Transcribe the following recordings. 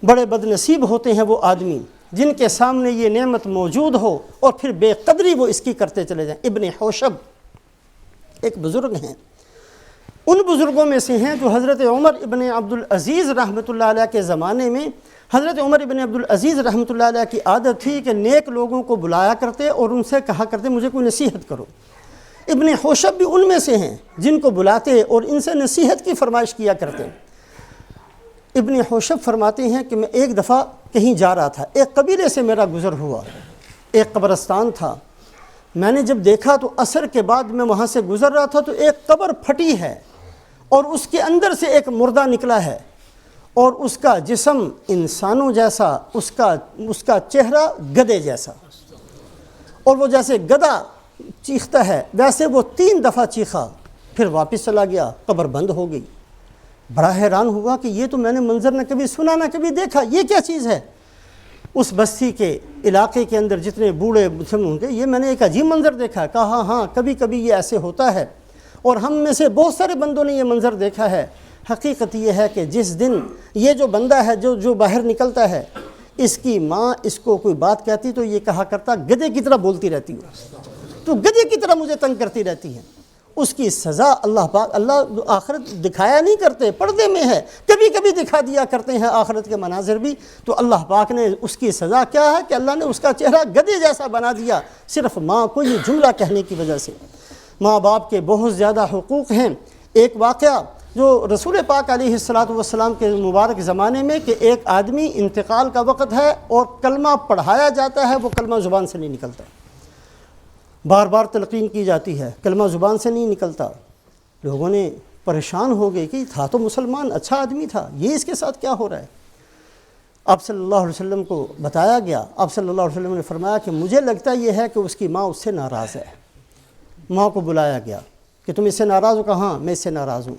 بڑے بد نصیب ہوتے ہیں وہ آدمی جن کے سامنے یہ نعمت موجود ہو اور پھر بے قدری وہ اس کی کرتے چلے جائیں۔ ابن حوشب ایک بزرگ ہیں، ان بزرگوں میں سے ہیں جو حضرت عمر ابن عبدالعزیز رحمۃ اللہ علیہ کے زمانے میں حضرت عمر ابن عبدالعزیز رحمۃ اللہ علیہ کی عادت تھی کہ نیک لوگوں کو بلایا کرتے اور ان سے کہا کرتے مجھے کوئی نصیحت کرو۔ ابن حوشب بھی ان میں سے ہیں جن کو بلاتے اور ان سے نصیحت کی فرمائش کیا کرتے۔ ابن حوشب فرماتے ہیں کہ میں ایک دفعہ کہیں جا رہا تھا، ایک قبیلے سے میرا گزر ہوا، ایک قبرستان تھا، میں نے جب دیکھا تو عصر کے بعد میں وہاں سے گزر رہا تھا تو ایک قبر پھٹی ہے اور اس کے اندر سے ایک مردہ نکلا ہے اور اس کا جسم انسانوں جیسا، اس کا چہرہ گدھے جیسا، اور وہ جیسے گدھا چیختا ہے ویسے وہ 3 دفعہ چیخا، پھر واپس چلا گیا، قبر بند ہو گئی۔ بڑا حیران ہوا کہ یہ تو میں نے منظر نہ کبھی سنا نہ کبھی دیکھا، یہ کیا چیز ہے؟ اس بستی کے علاقے کے اندر جتنے بوڑھے ہوں گے یہ میں نے ایک عجیب منظر دیکھا ہے۔ کہا ہاں کبھی کبھی یہ ایسے ہوتا ہے اور ہم میں سے بہت سارے بندوں نے یہ منظر دیکھا ہے۔ حقیقت یہ ہے کہ جس دن یہ جو بندہ ہے جو باہر نکلتا ہے، اس کی ماں اس کو کوئی بات کہتی تو یہ کہا کرتا گدھے کی طرح بولتی رہتی ہو، تو گدھے کی طرح مجھے تنگ کرتی رہتی ہے۔ اس کی سزا اللہ آخرت دکھایا نہیں کرتے، پردے میں ہے، کبھی کبھی دکھا دیا کرتے ہیں آخرت کے مناظر بھی، تو اللہ پاک نے اس کی سزا کیا ہے کہ اللہ نے اس کا چہرہ گدھے جیسا بنا دیا، صرف ماں کو یہ جملہ کہنے کی وجہ سے۔ ماں باپ کے بہت زیادہ حقوق ہیں۔ ایک واقعہ جو رسول پاک علیہ السلام کے مبارک زمانے میں کہ ایک آدمی انتقال کا وقت ہے اور کلمہ پڑھایا جاتا ہے، وہ کلمہ زبان سے نہیں نکلتا، بار بار تلقین کی جاتی ہے، کلمہ زبان سے نہیں نکلتا۔ لوگوں نے پریشان ہو گئے کہ تھا تو مسلمان، اچھا آدمی تھا، یہ اس کے ساتھ کیا ہو رہا ہے؟ آپ صلی اللہ علیہ وسلم کو بتایا گیا، آپ صلی اللہ علیہ وسلم نے فرمایا کہ مجھے لگتا یہ ہے کہ اس کی ماں اس سے ناراض ہے۔ ماں کو بلایا گیا کہ تم اس سے ناراض ہو؟ کہا ہاں میں اس سے ناراض ہوں۔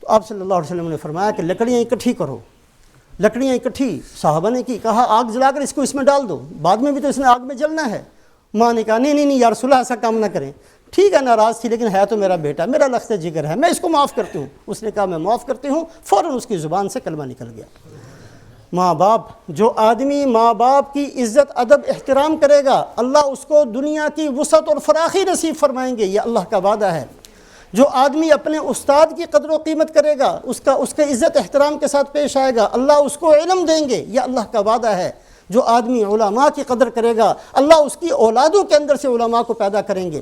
تو آپ صلی اللہ علیہ وسلم نے فرمایا کہ لکڑیاں اکٹھی کرو۔ لکڑیاں اکٹھی صحابہ نے کی، کہا آگ جلا کر اس میں ڈال دو، بعد میں بھی تو اس نے آگ میں جلنا ہے۔ ماں نے کہا نہیں یا رسول اللہ ایسا کام نہ کریں، ٹھیک ہے ناراض تھی لیکن ہے تو میرا بیٹا، میرا لخت جگر ہے، میں اس کو معاف کرتی ہوں۔ اس نے کہا میں معاف کرتی ہوں، فوراً اس کی زبان سے کلمہ نکل گیا۔ ماں باپ، جو آدمی ماں باپ کی عزت ادب احترام کرے گا اللہ اس کو دنیا کی وسعت اور فراخی نصیب فرمائیں گے، یہ اللہ کا وعدہ ہے۔ جو آدمی اپنے استاد کی قدر و قیمت کرے گا، اس کا عزت احترام کے ساتھ پیش آئے گا، اللہ اس کو علم دیں گے، یہ اللہ کا وعدہ ہے۔ جو آدمی علماء کی قدر کرے گا اللہ اس کی اولادوں کے اندر سے علماء کو پیدا کریں گے۔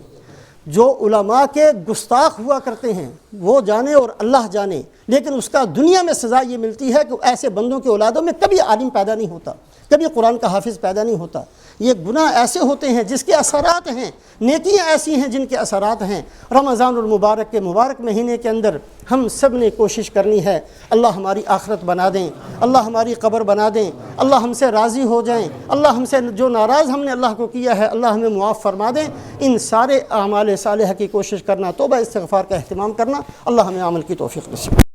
جو علماء کے گستاخ ہوا کرتے ہیں وہ جانے اور اللہ جانے، لیکن اس کا دنیا میں سزا یہ ملتی ہے کہ ایسے بندوں کی اولادوں میں کبھی عالم پیدا نہیں ہوتا، کبھی قرآن کا حافظ پیدا نہیں ہوتا۔ یہ گناہ ایسے ہوتے ہیں جس کے اثرات ہیں، نیکیاں ایسی ہیں جن کے اثرات ہیں۔ رمضان المبارک کے مبارک مہینے کے اندر ہم سب نے کوشش کرنی ہے اللہ ہماری آخرت بنا دیں، اللہ ہماری قبر بنا دیں، اللہ ہم سے راضی ہو جائیں، اللہ ہم سے جو ناراض ہم نے اللہ کو کیا ہے اللہ ہمیں معاف فرما دیں۔ ان سارے اعمال صالحہ کی کوشش کرنا، توبہ استغفار کا اہتمام کرنا، اللہ ہمیں عمل کی توفیق نصیب